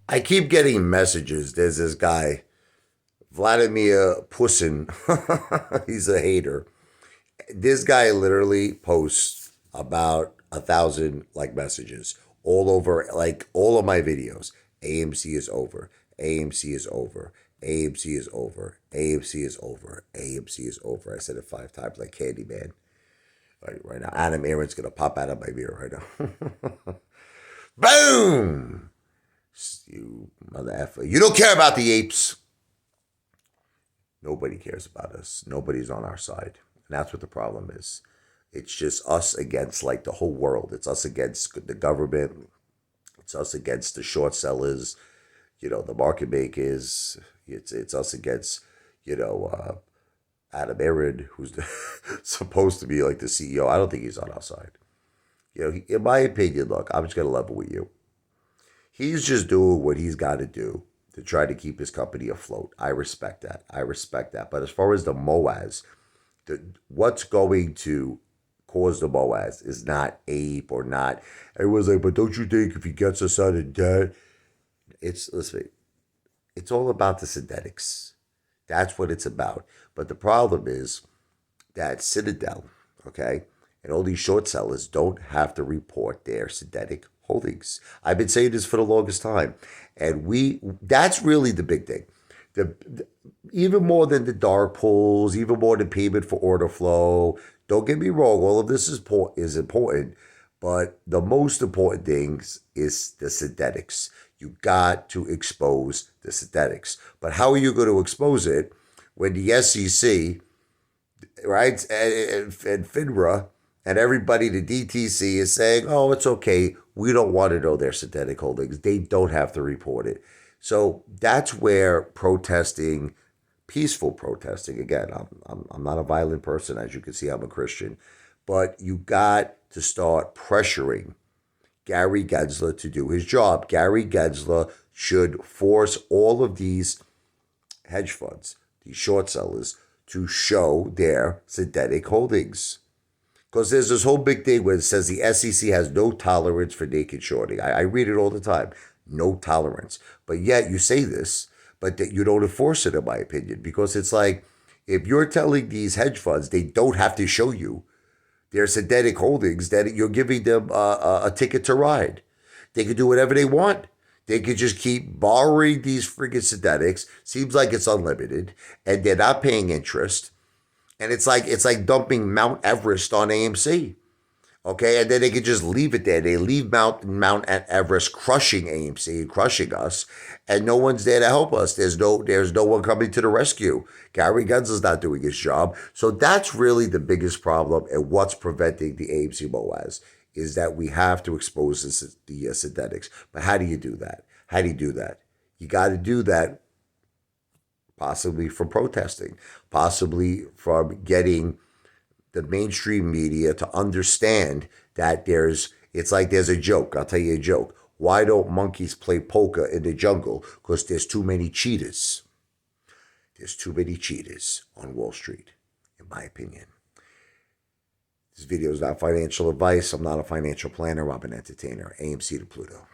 I keep getting messages. There's this guy, Vladimir Pusin. He's a hater. This guy literally posts about 1,000 like messages all over, like all of my videos. AMC is over. AMC is over. AMC is over. AMC is over. AMC is over. I said it 5 times like Candyman. Right now, Adam Aaron's gonna pop out of my mirror right now. Boom! You mother effer. You don't care about the apes. Nobody cares about us. Nobody's on our side. And that's what the problem is. It's just us against like the whole world. It's us against the government. It's us against the short sellers, the market makers. It's us against, you know, uh, Adam Aaron, who's supposed to be like the CEO. I don't think he's on our side. In my opinion, look, I'm just gonna level with you. He's just doing what he's got to do to try to keep his company afloat. I respect that. I respect that. But as far as the MOASS, what's going to cause the MOASS is not ape or not. Everyone's like, but don't you think if he gets us out of debt, listen, it's all about the synthetics. That's what it's about. But the problem is that Citadel, okay, and all these short sellers don't have to report their synthetic holdings. I've been saying this for the longest time. And that's really the big thing. The even more than the dark pools, even more than payment for order flow. Don't get me wrong, all of this is important, but the most important things is the synthetics. You got to expose the synthetics. But how are you going to expose it when the SEC, right, and FINRA and everybody, the DTC is saying, oh, it's okay. We don't want to know their synthetic holdings. They don't have to report it. So that's where protesting, peaceful protesting, again, I'm not a violent person. As you can see, I'm a Christian. But you got to start pressuring Gary Gensler to do his job. Gary Gensler should force all of these hedge funds, these short sellers, to show their synthetic holdings. Because there's this whole big thing where it says the SEC has no tolerance for naked shorting. I read it all the time. No tolerance. But yet you say this, but that you don't enforce it, in my opinion. Because it's like, if you're telling these hedge funds they don't have to show you their synthetic holdings, that you're giving them a ticket to ride. They can do whatever they want. They could just keep borrowing these friggin' synthetics. Seems like it's unlimited. And they're not paying interest. And it's like dumping Mount Everest on AMC. Okay, and then they could just leave it there. They leave Mount Everest crushing AMC and crushing us, and no one's there to help us. There's no one coming to the rescue. Gary Gensler's not doing his job. So that's really the biggest problem, and what's preventing the AMC MOAS is that we have to expose the synthetics. But how do you do that? How do you do that? You got to do that possibly from protesting, possibly from getting the mainstream media to understand that it's like there's a joke. I'll tell you a joke. Why don't monkeys play poker in the jungle? Because there's too many cheetahs. There's too many cheetahs on Wall Street, in my opinion. This video is not financial advice. I'm not a financial planner. I'm an entertainer. AMC to Pluto.